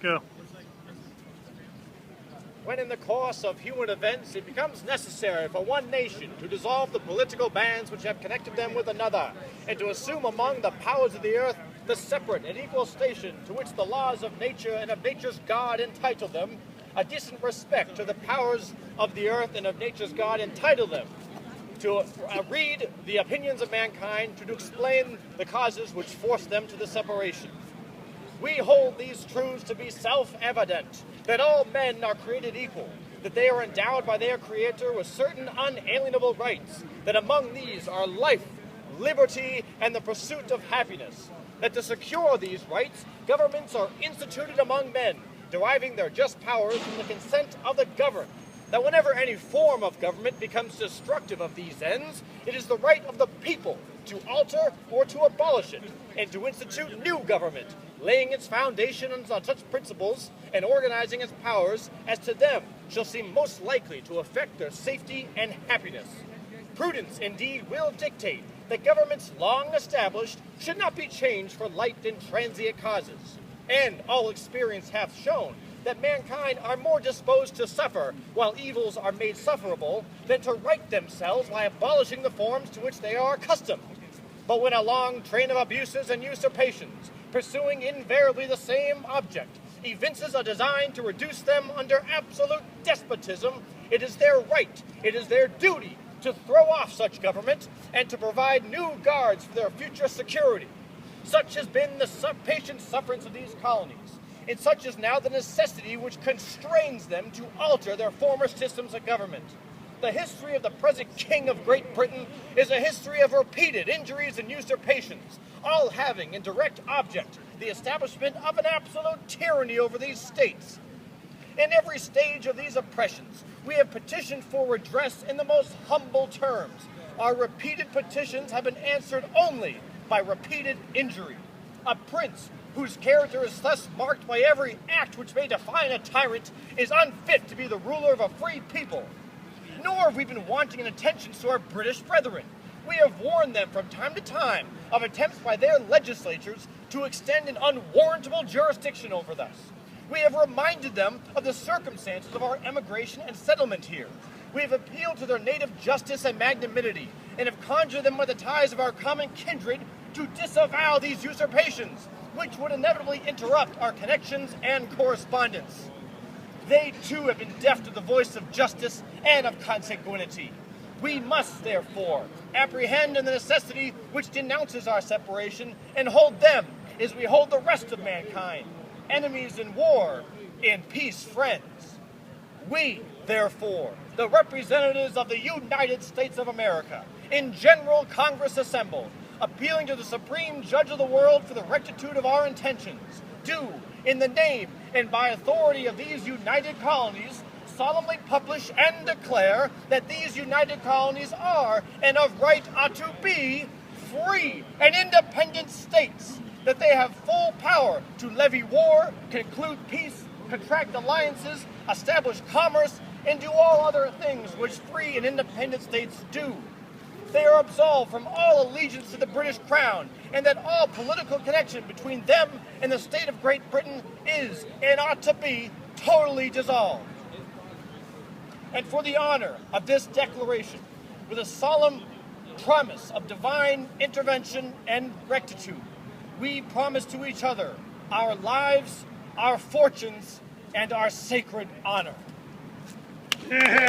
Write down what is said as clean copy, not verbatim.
Go. When in the course of human events it becomes necessary for one nation to dissolve the political bands which have connected them with another, and to assume among the powers of the earth the separate and equal station to which the laws of nature and of nature's God entitle them, a decent respect to the powers of the earth and of nature's God entitle them to read the opinions of mankind, to explain the causes which force them to the separation. We hold these truths to be self-evident, that all men are created equal, that they are endowed by their Creator with certain unalienable rights, that among these are life, liberty, and the pursuit of happiness, that to secure these rights, governments are instituted among men, deriving their just powers from the consent of the governed, that whenever any form of government becomes destructive of these ends, it is the right of the people to alter or to abolish it, and to institute new government, laying its foundations on such principles and organizing its powers as to them shall seem most likely to affect their safety and happiness. Prudence, indeed, will dictate that governments long established should not be changed for light and transient causes. And all experience hath shown that mankind are more disposed to suffer while evils are made sufferable than to right themselves by abolishing the forms to which they are accustomed. But when a long train of abuses and usurpations, pursuing invariably the same object, evinces a design to reduce them under absolute despotism, it is their right, it is their duty to throw off such government and to provide new guards for their future security. Such has been the patient sufferance of these colonies, and such is now the necessity which constrains them to alter their former systems of government. The history of the present King of Great Britain is a history of repeated injuries and usurpations, all having in direct object the establishment of an absolute tyranny over these states. In every stage of these oppressions, we have petitioned for redress in the most humble terms. Our repeated petitions have been answered only by repeated injury. A prince whose character is thus marked by every act which may define a tyrant is unfit to be the ruler of a free people. Nor have we been wanting in attentions to our British brethren. We have warned them from time to time of attempts by their legislatures to extend an unwarrantable jurisdiction over us. We have reminded them of the circumstances of our emigration and settlement here. We have appealed to their native justice and magnanimity, and have conjured them by the ties of our common kindred to disavow these usurpations, which would inevitably interrupt our connections and correspondence. They too have been deaf to the voice of justice and of consanguinity. We must, therefore, apprehend the necessity which denounces our separation, and hold them as we hold the rest of mankind, enemies in war, in peace friends. We, therefore, the representatives of the United States of America, in General Congress assembled, appealing to the Supreme Judge of the world for the rectitude of our intentions, do, in the name and by authority of these united colonies, solemnly publish and declare that these united colonies are, and of right ought to be, free and independent states, that they have full power to levy war, conclude peace, contract alliances, establish commerce, and do all other things which free and independent states do. They are absolved from all allegiance to the British Crown, and that all political connection between them and the state of Great Britain is, and ought to be, totally dissolved. And for the honor of this declaration, with a solemn promise of divine intervention and rectitude, we promise to each other our lives, our fortunes, and our sacred honor. Yeah.